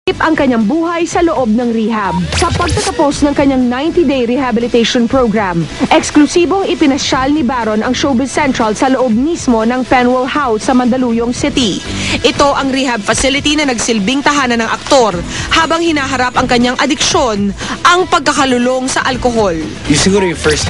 ang kanyang buhay sa loob ng rehab. Sa pagtatapos ng kanyang 90-day rehabilitation program, eksklusibong ipinasyal ni Baron ang Showbiz Central sa loob mismo ng Penwell House sa Mandaluyong City. Ito ang rehab facility na nagsilbing tahanan ng aktor habang hinaharap ang kanyang adiksyon, ang pagkakalulong sa alkohol. Siguro yung first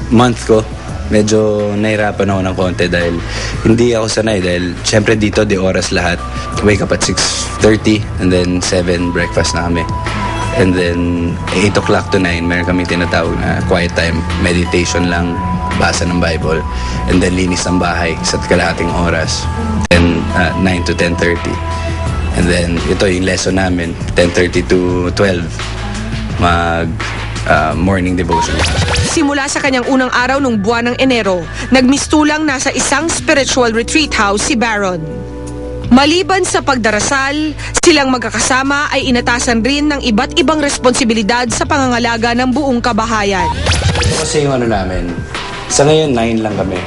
month ko, medyo nahirapan ako ng konti dahil hindi ako sanay dahil syempre dito di oras lahat. Wake up at 6:30 and then 7 breakfast na kami. And then 8 o'clock to 9 meron kami tinatawag na quiet time, meditation lang, basa ng Bible, and then linis ng bahay sa kalahating oras. Then 9 to 10:30. And then ito yung lesson namin, 10:30 to 12 morning devotion. Simula sa kanyang unang araw nung buwan ng Enero, nagmistulang nasa isang spiritual retreat house si Baron. Maliban sa pagdarasal, silang magkakasama ay inatasan rin ng iba't ibang responsibilidad sa pangangalaga ng buong kabahayan. Ito kasi yung namin, sa ngayon 9 lang kami.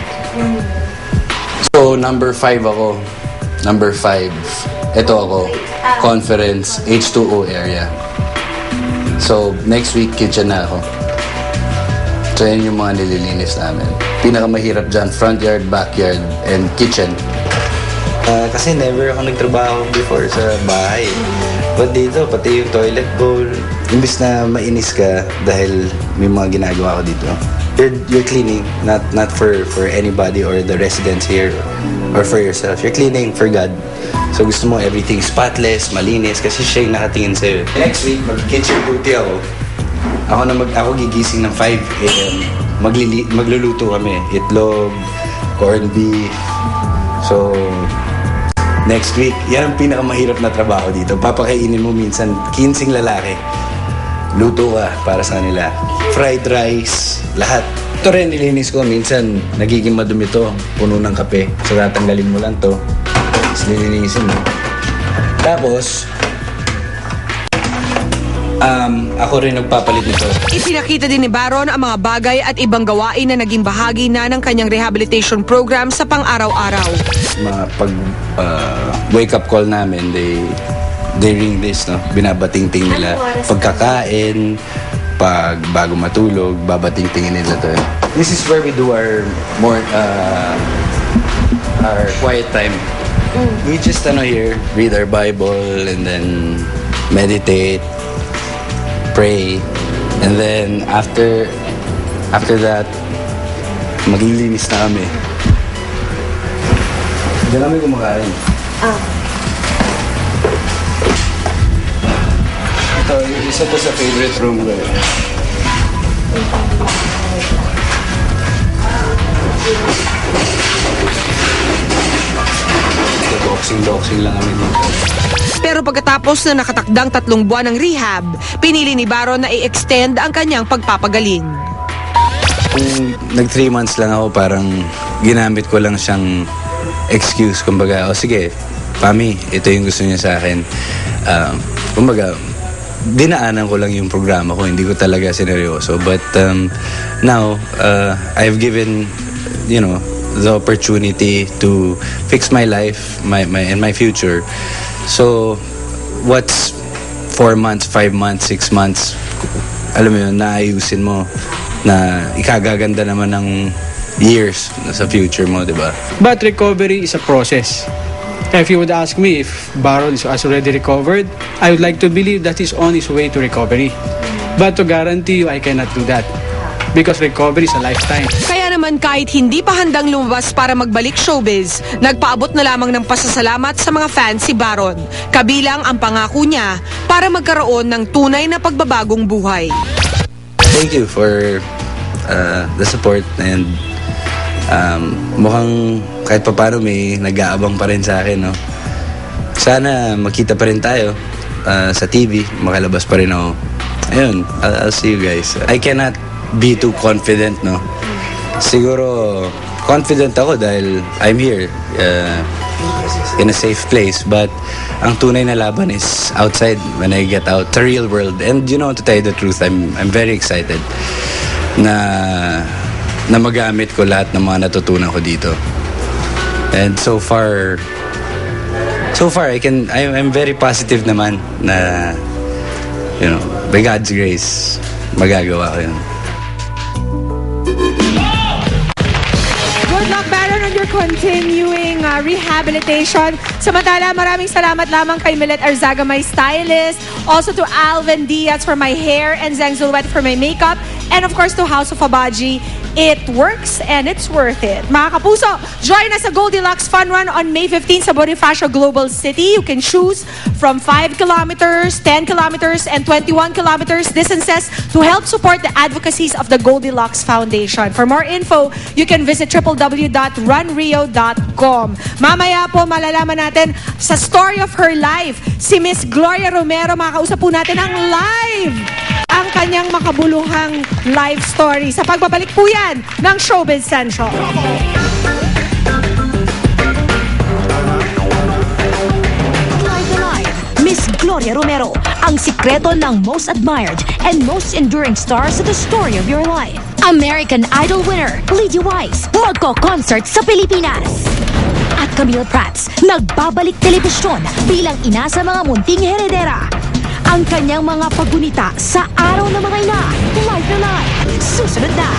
So number 5 ako. Number 5, ito ako, conference, H2O area. So, next week, kitchen na ako. So, yan yung mga nililinis namin. Pinakamahirap dyan, front yard, backyard, and kitchen. Kasi never ako nagtrabaho before sa bahay. But dito, pati yung toilet bowl, imbis na mainis ka dahil may mga ginagawa ko dito. You're cleaning, not for anybody or the residents here or for yourself. You're cleaning for God. So gusto mo everything spotless, malinis kasi siya yung nakatingin sa'yo. Next week, mag-kitchen duty ako. Ako gigising ng 5 a.m. Magluluto kami. Itlog, corned beef. So, next week, yan ang pinakamahirap na trabaho dito. Papakainin mo minsan 15 lalaki. Luto ka para sa kanila. Fried rice, lahat. Ito rin nilinis ko. Minsan, nagiging madumi to. Puno ng kape. So, tatanggalin mo lang to. Nilinisin mo. Tapos, ako rin nagpapalit nito. Ipinakita din ni Baron ang mga bagay at ibang gawain na naging bahagi na ng kanyang rehabilitation program sa pang-araw-araw. Mga wake-up call namin, they ring this, no? Binabating-ting nila. Pagkakain, bago matulog, babating-tingin nila to. This is where we do our quiet time. We just here, read our Bible, and then meditate, pray, and then after that, maglilinis na kami. Diyan kami kumakain. Ito, isa to sa favorite room ko. Boxing lang kami dito. Pero pagkatapos na nakatakdang 3 buwan ng rehab, pinili ni Baron na i-extend ang kanyang pagpapagaling. Kung nag 3 months lang ako, parang ginamit ko lang siyang excuse. Kumbaga, sige, Pami, ito yung gusto niya sa akin. Kumbaga, dinaanan ko lang yung programa ko. Hindi ko talaga sineryoso. But now, I've given, the opportunity to fix my life and my future. So, what's 4 months, 5 months, 6 months, alam mo yun, naayusin mo na ikagaganda naman ng years sa future mo, di ba? But recovery is a process. If you would ask me if Baron has already recovered, I would like to believe that he's on his way to recovery. But to guarantee you, I cannot do that. Because recovery is a lifetime. Kaya naman kahit hindi pa handang lumabas para magbalik showbiz, nagpaabot na lamang ng pasasalamat sa mga fans si Baron. Kabilang ang pangako niya para magkaroon ng tunay na pagbabagong buhay. Thank you for the support and mukhang kahit paano may nag-aabang pa rin sa akin. No? Sana makita pa rin tayo sa TV, makalabas pa rin ako. Ayun, I'll see you guys. I cannot be too confident, no? Siguro confident ako dahil I'm here in a safe place, but ang tunay na laban is outside when I get out, the real world. And to tell you the truth, I'm very excited na magamit ko lahat ng mga natutunan ko dito. And so far So far, I'm very positive naman na, by God's grace, magagawa ko yun. Good luck, Baron, on your continuing rehabilitation. Samantala, maraming salamat lamang kay Milet Arzaga, my stylist. Also to Alvin Diaz for my hair and Zeng Zulwet for my makeup. And of course to House of Abaji. It works and it's worth it. Mga kapuso, join us sa Goldilocks Fun Run on May 15 sa Bonifacio Global City. You can choose from 5 kilometers, 10 kilometers, and 21 kilometers distances to help support the advocacies of the Goldilocks Foundation. For more info, you can visit www.runrio.com. Mamaya po malalaman natin sa story of her life, si Miss Gloria Romero. Makakausap po natin ang live ang kanyang makabuluhang life story. Sa pagbabalik po yan ng Showbiz Central. Miss Gloria Romero, ang sikreto ng most admired and most enduring star sa the story of your life. American Idol winner, Lydia Wise, magko-concert sa Pilipinas. At Camille Prats, nagbabalik telebisyon bilang ina sa mga munting heredera. Ang kanyang mga paggunita sa araw ng mga ina. Live na live. Susunod na.